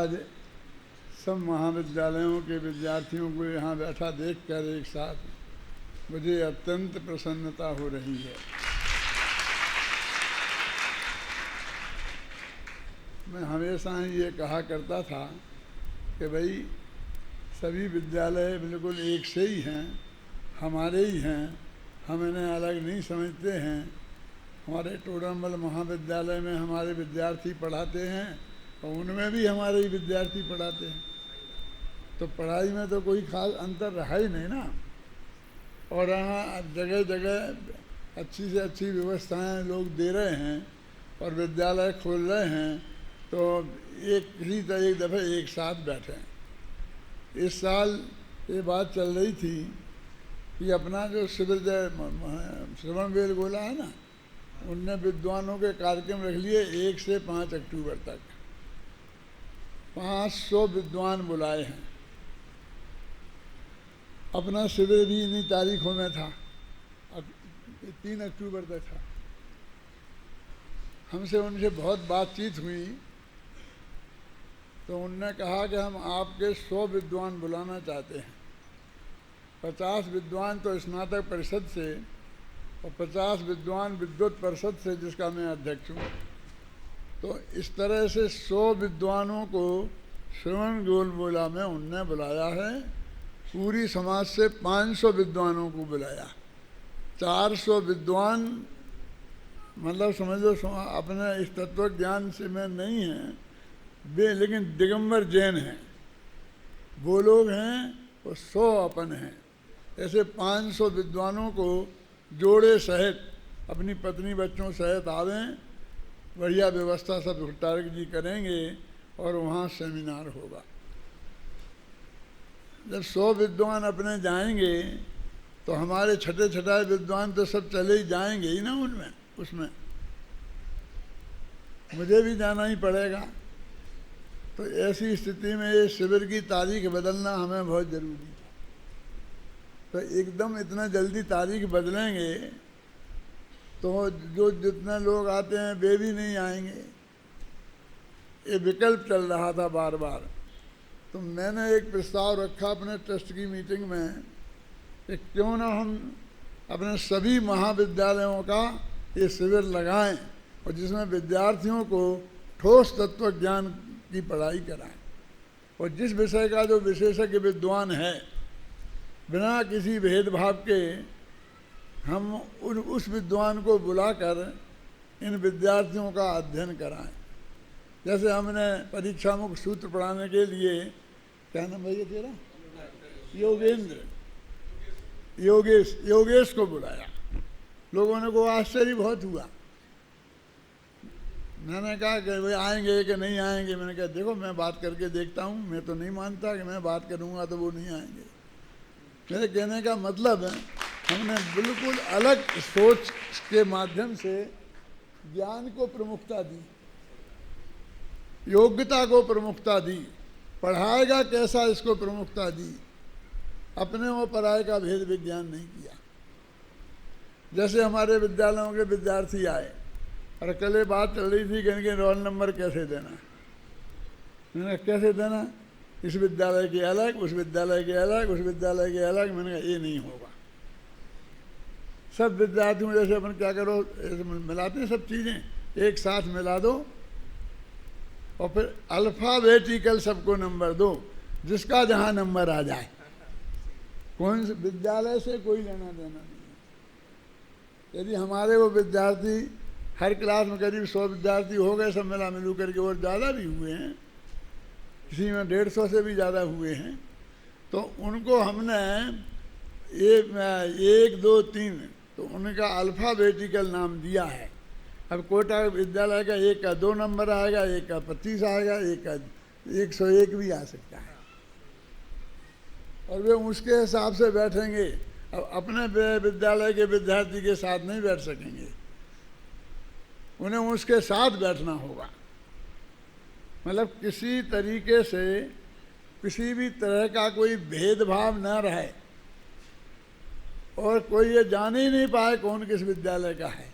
आज सब महाविद्यालयों के विद्यार्थियों को यहाँ बैठा देखकर एक साथ मुझे अत्यंत प्रसन्नता हो रही है। मैं हमेशा ही ये कहा करता था कि भाई सभी विद्यालय बिल्कुल एक से ही हैं, हमारे ही हैं, हम इन्हें अलग नहीं समझते हैं। हमारे टोडरमल महाविद्यालय में हमारे विद्यार्थी पढ़ाते हैं और उनमें भी हमारे ही विद्यार्थी पढ़ाते हैं, तो पढ़ाई में तो कोई खास अंतर रहा ही नहीं ना। और यहाँ जगह जगह अच्छी से अच्छी व्यवस्थाएं लोग दे रहे हैं और विद्यालय खोल रहे हैं, तो एक दफ़े एक साथ बैठे। इस साल ये बात चल रही थी कि अपना जो शिविर श्रवण बेल गोला है ना, उनने विद्वानों के कार्यक्रम रख लिए 1 से 5 अक्टूबर तक। 500 विद्वान बुलाए हैं। अपना शिविर भी इन्हीं तारीखों में था, 3 अक्टूबर तक था। हमसे उनसे बहुत बातचीत हुई तो उनने कहा कि हम आपके 100 विद्वान बुलाना चाहते हैं। 50 विद्वान तो स्नातक परिषद से और 50 विद्वान विद्वत परिषद से, जिसका मैं अध्यक्ष हूँ। तो इस तरह से 100 विद्वानों को श्रवण गोला में उनने बुलाया है। पूरी समाज से 500 विद्वानों को बुलाया। 400 विद्वान, मतलब समझ लो अपने इस तत्व ज्ञान से में नहीं हैं वे, लेकिन दिगंबर जैन हैं, वो लोग हैं, वो 100 अपन हैं। ऐसे 500 विद्वानों को जोड़े सहित अपनी पत्नी बच्चों सहित आवें। बढ़िया व्यवस्था सब टारक जी करेंगे और वहाँ सेमिनार होगा। जब 100 विद्वान अपने जाएंगे तो हमारे छठे छठाए विद्वान तो सब चले ही जाएंगे ही ना उनमें, उसमें मुझे भी जाना ही पड़ेगा। तो ऐसी स्थिति में ये शिविर की तारीख बदलना हमें बहुत ज़रूरी था। तो एकदम इतना जल्दी तारीख बदलेंगे तो जो जितने लोग आते हैं वे भी नहीं आएंगे। ये विकल्प चल रहा था बार बार। तो मैंने एक प्रस्ताव रखा अपने ट्रस्ट की मीटिंग में कि क्यों ना हम अपने सभी महाविद्यालयों का ये शिविर लगाएं और जिसमें विद्यार्थियों को ठोस तत्व ज्ञान की पढ़ाई कराएं। और जिस विषय का जो विशेषज्ञ विद्वान है, बिना किसी भेदभाव के हम उस विद्वान को बुलाकर इन विद्यार्थियों का अध्ययन कराएं। जैसे हमने परीक्षा मुक्त सूत्र पढ़ाने के लिए, क्या नाम भैया तेरा, योगेश को बुलाया। लोगों ने को आश्चर्य बहुत हुआ। मैंने कहा कि भाई आएंगे कि नहीं आएंगे। मैंने कहा देखो मैं बात करके देखता हूँ, मैं तो नहीं मानता कि मैं बात करूँगा तो वो नहीं आएंगे। मेरे कहने का मतलब है हमने बिल्कुल अलग सोच के माध्यम से ज्ञान को प्रमुखता दी, योग्यता को प्रमुखता दी, पढ़ाएगा कैसा इसको प्रमुखता दी। अपने और पराये का भेद विज्ञान नहीं किया। जैसे हमारे विद्यालयों के विद्यार्थी आए और कल बात चल रही थी कि इनके रोल नंबर कैसे देना। मैंने कैसे देना, इस विद्यालय के अलग, उस विद्यालय के अलग, उस विद्यालय के अलग। मैंने कहा ये नहीं होगा। सब विद्यार्थियों जैसे अपन क्या करो, मिलाते हैं सब चीज़ें, एक साथ मिला दो और फिर अल्फ़ाबेटिकल सबको नंबर दो, जिसका जहाँ नंबर आ जाए। कौन से विद्यालय से कोई लेना देना नहीं है। यदि हमारे वो विद्यार्थी हर क्लास में करीब 100 विद्यार्थी हो गए सब मिला मिलू करके, और ज़्यादा भी हुए हैं, किसी में 150 से भी ज़्यादा हुए हैं, तो उनको हमने 1 2 3 तो उनका अल्फ़ाबेटिकल नाम दिया है। अब कोटा विद्यालय का एक का 2 नंबर आएगा, एक का 25 आएगा, एक का 101 भी आ सकता है, और वे उसके हिसाब से बैठेंगे। अब अपने विद्यालय के विद्यार्थी के साथ नहीं बैठ सकेंगे, उन्हें उसके साथ बैठना होगा। मतलब किसी तरीके से किसी भी तरह का कोई भेदभाव न रहे और कोई ये जान ही नहीं पाए कौन किस विद्यालय का है।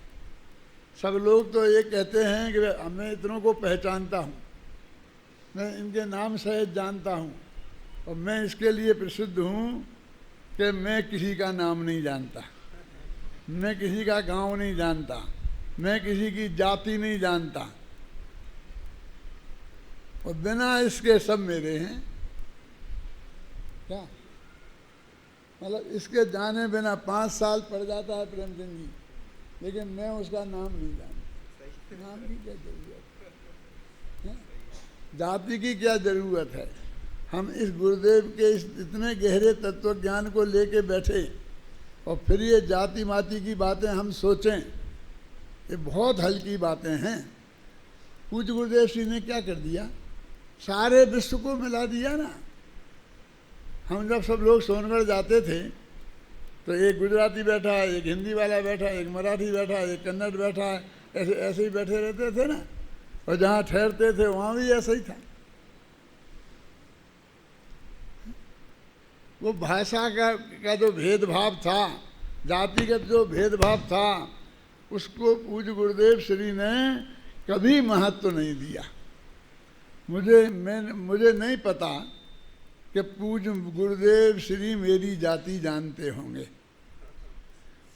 सब लोग तो ये कहते हैं कि मैं इतनों को पहचानता हूँ, मैं इनके नाम सहित जानता हूँ, और मैं इसके लिए प्रसिद्ध हूँ कि मैं किसी का नाम नहीं जानता, मैं किसी का गांव नहीं जानता, मैं किसी की जाति नहीं जानता, और बिना इसके सब मेरे हैं। क्या मतलब इसके जाने बिना 5 साल पड़ जाता है प्रेमचंद जी, लेकिन मैं उसका नाम नहीं जानता। नाम की क्या जरूरत है? जाति की क्या जरूरत है? हम इस गुरुदेव के इस इतने गहरे तत्व ज्ञान को लेके बैठे, और फिर ये जाति माति की बातें हम सोचें, ये बहुत हल्की बातें हैं। पूज्य गुरुदेव श्री ने क्या कर दिया? सारे विश्व को मिला दिया ना। हम जब सब लोग सोनगढ़ जाते थे तो एक गुजराती बैठा है, एक हिंदी वाला बैठा है, एक मराठी बैठा है, एक कन्नड़ बैठा है, ऐसे ऐसे ही बैठे रहते थे ना। और जहाँ ठहरते थे वहाँ भी ऐसा ही था। वो भाषा का जो भेदभाव था, जातिगत जो भेदभाव था, उसको पूज्य गुरुदेव श्री ने कभी महत्व नहीं दिया। मुझे नहीं पता कि पूज्य गुरुदेव श्री मेरी जाति जानते होंगे,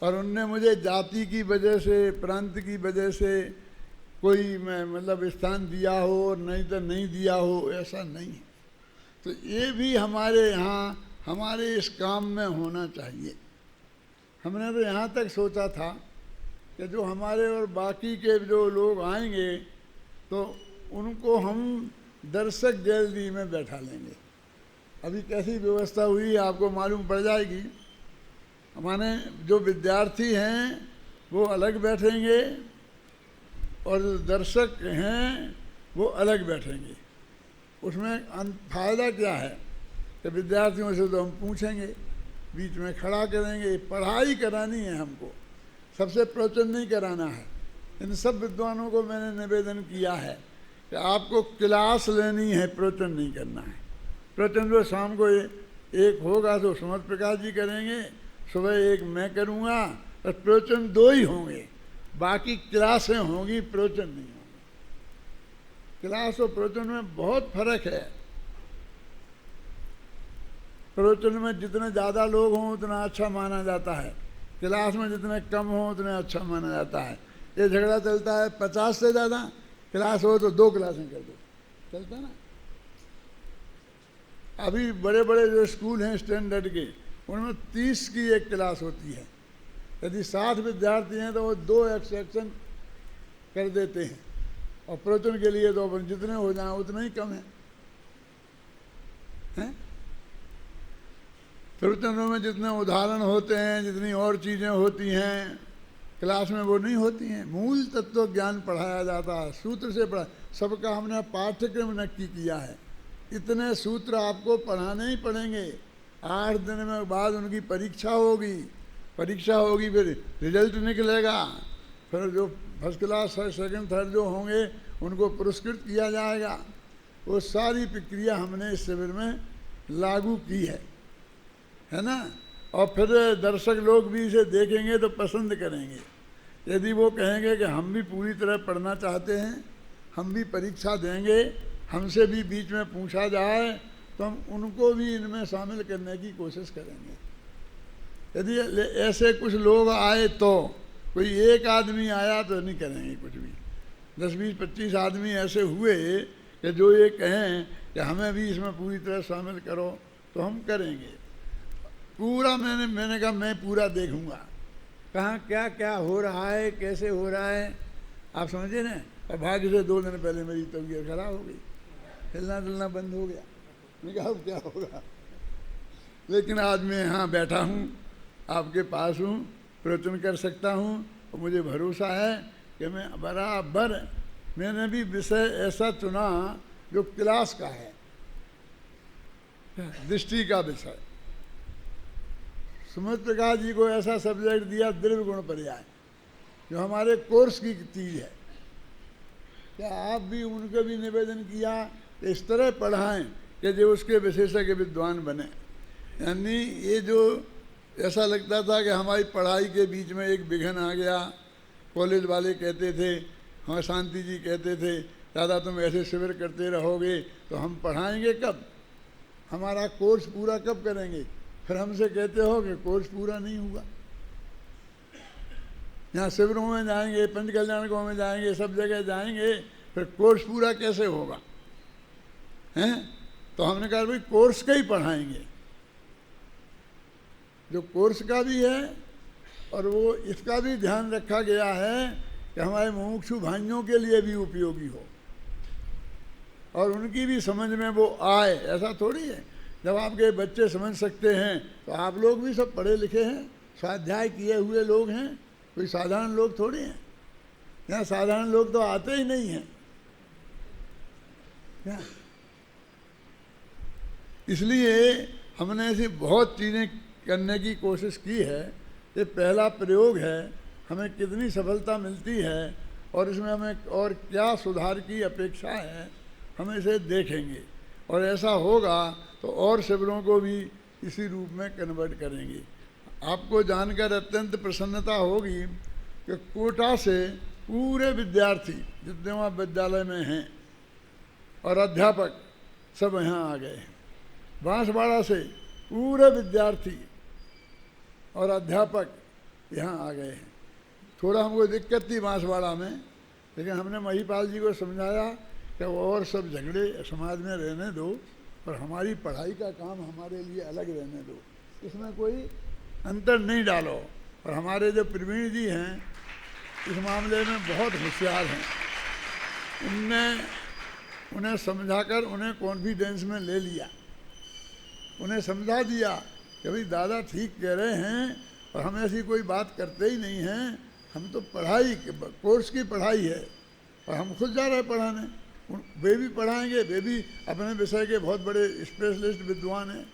और उनने मुझे जाति की वजह से, प्रांत की वजह से कोई मतलब स्थान दिया हो और नहीं तो नहीं दिया हो, ऐसा नहीं। तो ये भी हमारे यहाँ, हमारे इस काम में होना चाहिए। हमने तो यहाँ तक सोचा था कि जो हमारे और बाकी के जो लोग आएंगे तो उनको हम दर्शक गैलरी में बैठा लेंगे। अभी कैसी व्यवस्था हुई आपको मालूम पड़ जाएगी। हमारे जो विद्यार्थी हैं वो अलग बैठेंगे और जो दर्शक हैं वो अलग बैठेंगे। उसमें फ़ायदा क्या है कि विद्यार्थियों से तो हम पूछेंगे, बीच में खड़ा करेंगे। पढ़ाई करानी है हमको, सबसे प्रवचन नहीं कराना है। इन सब विद्वानों को मैंने निवेदन किया है कि आपको क्लास लेनी है, प्रवचन नहीं करना है। प्रवचन जो शाम को एक होगा तो सुमत प्रकाश जी करेंगे, सुबह एक मैं करूँगा, और प्रवचन 2 ही होंगे, बाकी क्लासें होंगी, प्रवचन नहीं होंगे। क्लास और प्रवचन में बहुत फर्क है। प्रवचन में जितने ज़्यादा लोग हों उतना अच्छा माना जाता है, क्लास में जितने कम हों उतने अच्छा माना जाता है। ये झगड़ा चलता है 50 से ज़्यादा क्लास हो तो 2 क्लासें कर दो, चलता ना। अभी बड़े बड़े जो स्कूल हैं स्टैंडर्ड के, उनमें 30 की एक क्लास होती है। यदि 60 विद्यार्थी हैं तो वो 2 सेक्शन कर देते हैं, और प्रवचन के लिए तो अपन जितने हो जाएं उतना ही कम है, हैं? प्रवचनों में जितने उदाहरण होते हैं, जितनी और चीज़ें होती हैं, क्लास में वो नहीं होती हैं। मूल तत्व ज्ञान पढ़ाया जाता है, सूत्र से पढ़ा। सबका हमने पाठ्यक्रम नक्की किया है। इतने सूत्र आपको पढ़ाने ही पड़ेंगे। 8 दिन में बाद उनकी परीक्षा होगी, फिर रिजल्ट निकलेगा, फिर जो फर्स्ट क्लास, सेकंड, थर्ड जो होंगे उनको पुरस्कृत किया जाएगा। वो सारी प्रक्रिया हमने इस शिविर में लागू की है ना। और फिर दर्शक लोग भी इसे देखेंगे तो पसंद करेंगे। यदि वो कहेंगे कि हम भी पूरी तरह पढ़ना चाहते हैं, हम भी परीक्षा देंगे, हमसे भी बीच में पूछा जाए, तो हम उनको भी इनमें शामिल करने की कोशिश करेंगे। यदि ऐसे कुछ लोग आए तो, कोई एक आदमी आया तो नहीं करेंगे कुछ भी। 10, 20, 25 आदमी ऐसे हुए कि जो ये कहें कि हमें भी इसमें पूरी तरह शामिल करो, तो हम करेंगे पूरा। मैंने कहा मैं पूरा देखूंगा, कहाँ क्या क्या हो रहा है, कैसे हो रहा है, आप समझे ना। और भाग्य से 2 दिन पहले मेरी तबीयत खराब हो गई, हिलना डुलना बंद हो गया। मैं कहा अब क्या होगा, लेकिन आज मैं यहाँ बैठा हूँ, आपके पास हूँ, प्रवचन कर सकता हूँ, और मुझे भरोसा है कि मैं बराबर, मैंने भी विषय ऐसा चुना जो क्लास का है, दृष्टि का विषय। सुमित प्रकाश जी को ऐसा सब्जेक्ट दिया द्रव्य गुण पर्याय, जो हमारे कोर्स की चीज़ है। क्या आप भी उनको भी निवेदन किया इस तरह पढ़ाएं कि जो उसके विशेषज्ञ विद्वान बने। यानी ये जो ऐसा लगता था कि हमारी पढ़ाई के बीच में एक विघन आ गया, कॉलेज वाले कहते थे, हाँ शांति जी कहते थे दादा तुम ऐसे शिविर करते रहोगे तो हम पढ़ाएंगे कब, हमारा कोर्स पूरा कब करेंगे? फिर हमसे कहते हो कि कोर्स पूरा नहीं हुआ। यहाँ शिविरों में जाएंगे, पंच कल्याणकों में जाएंगे, सब जगह जाएंगे, फिर कोर्स पूरा कैसे होगा? हैं? तो हमने कहा भाई कोर्स का ही पढ़ाएंगे, जो कोर्स का भी है और वो इसका भी ध्यान रखा गया है कि हमारे मुमुक्षु भाइयों के लिए भी उपयोगी हो और उनकी भी समझ में वो आए। ऐसा थोड़ी है जब आपके बच्चे समझ सकते हैं तो आप लोग भी सब पढ़े लिखे हैं, स्वाध्याय किए हुए लोग हैं, कोई साधारण लोग थोड़ी हैं। यहाँ साधारण लोग तो आते ही नहीं हैं क्या? इसलिए हमने ऐसी बहुत चीज़ें करने की कोशिश की है। ये पहला प्रयोग है, हमें कितनी सफलता मिलती है और इसमें हमें और क्या सुधार की अपेक्षा है, हम इसे देखेंगे और ऐसा होगा तो और शिविरों को भी इसी रूप में कन्वर्ट करेंगे। आपको जानकर अत्यंत प्रसन्नता होगी कि कोटा से पूरे विद्यार्थी जितने वहाँ विद्यालय में हैं और अध्यापक सब यहाँ आ गए हैं। बांसवाड़ा से पूरे विद्यार्थी और अध्यापक यहाँ आ गए हैं। थोड़ा हमको दिक्कत थी बांसवाड़ा में, लेकिन हमने महिपाल जी को समझाया कि और सब झगड़े समाज में रहने दो और हमारी पढ़ाई का काम हमारे लिए अलग रहने दो, इसमें कोई अंतर नहीं डालो। और हमारे जो प्रवीण जी हैं इस मामले में बहुत होशियार हैं, उन्हें समझाकर उन्हें कॉन्फिडेंस में ले लिया, उन्हें समझा दिया कि भाई दादा ठीक कह रहे हैं और हम ऐसी कोई बात करते ही नहीं हैं, हम तो पढ़ाई कोर्स की पढ़ाई है और हम खुद जा रहे हैं पढ़ाने, वे भी पढ़ाएंगे, वे भी अपने विषय के बहुत बड़े स्पेशलिस्ट विद्वान हैं,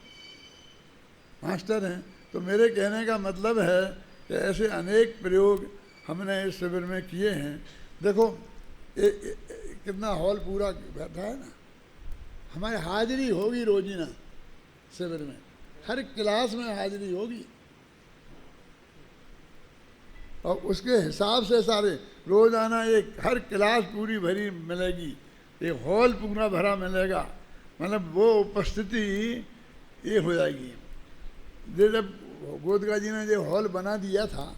मास्टर हैं। तो मेरे कहने का मतलब है कि ऐसे अनेक प्रयोग हमने इस शिविर में किए हैं। देखो कितना हॉल पूरा बैठा है ना, हमारी हाजिरी होगी रोजीना शिविर में, हर क्लास में हाजिरी होगी और उसके हिसाब से सारे रोज़ाना एक हर क्लास पूरी भरी मिलेगी, एक हॉल पूरा भरा मिलेगा, मतलब वो उपस्थिति ये हो जाएगी। जब गोदका जी ने जो हॉल बना दिया था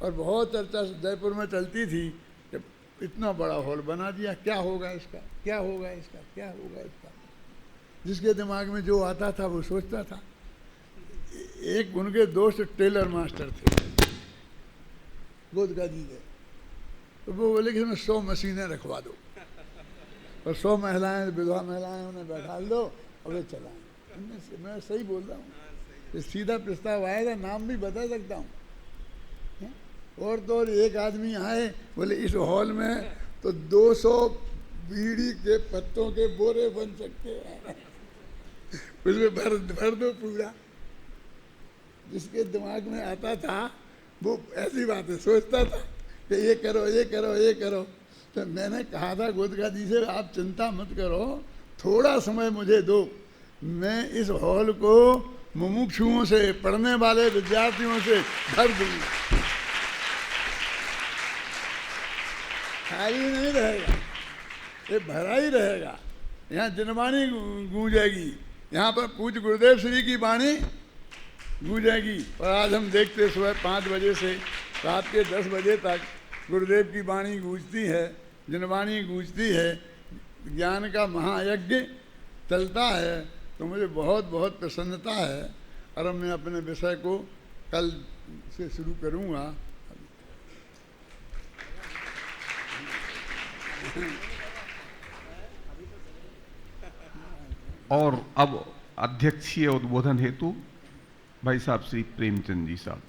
और बहुत चर्चा जयपुर में चलती थी कि इतना बड़ा हॉल बना दिया, क्या होगा इसका, क्या होगा इसका, क्या होगा इसका, जिसके दिमाग में जो आता था वो सोचता था। एक उनके दोस्त टेलर मास्टर थे गोदका जी के, तो वो बोले कि इसमें 100 मशीनें रखवा दो और 100 महिलाएं, विधवा महिलाएं उन्हें बैठा दो और वे चलाएं। मैं सही बोल रहा हूँ, सीधा प्रस्ताव आएगा, नाम भी बता सकता हूँ। और तो और एक आदमी आए बोले इस हॉल में तो 200 बीड़ी के पत्तों के बोरे बन सकते हैं, उसमें भर दो पूरा। जिसके दिमाग में आता था वो ऐसी बातें सोचता था कि ये करो ये करो ये करो। तो मैंने कहा था गोदका जी से आप चिंता मत करो, थोड़ा समय मुझे दो, मैं इस हॉल को मुमुक्षुओं से, पढ़ने वाले विद्यार्थियों से भर दूंगा, खाली नहीं रहेगा, ये भरा ही रहेगा। यहाँ जनवाणी गूंजेगी, यहाँ पर पूज्य गुरुदेव श्री की वाणी गूंजेगी। और आज हम देखते सुबह 5 बजे से रात के 10 बजे तक गुरुदेव की वाणी गूंजती है, जनवाणी गूंजती है, ज्ञान का महायज्ञ चलता है। तो मुझे बहुत बहुत प्रसन्नता है और मैं अपने विषय को कल से शुरू करूँगा। और अब अध्यक्षीय उद्बोधन हेतु भाई साहब श्री प्रेमचंद जी साहब।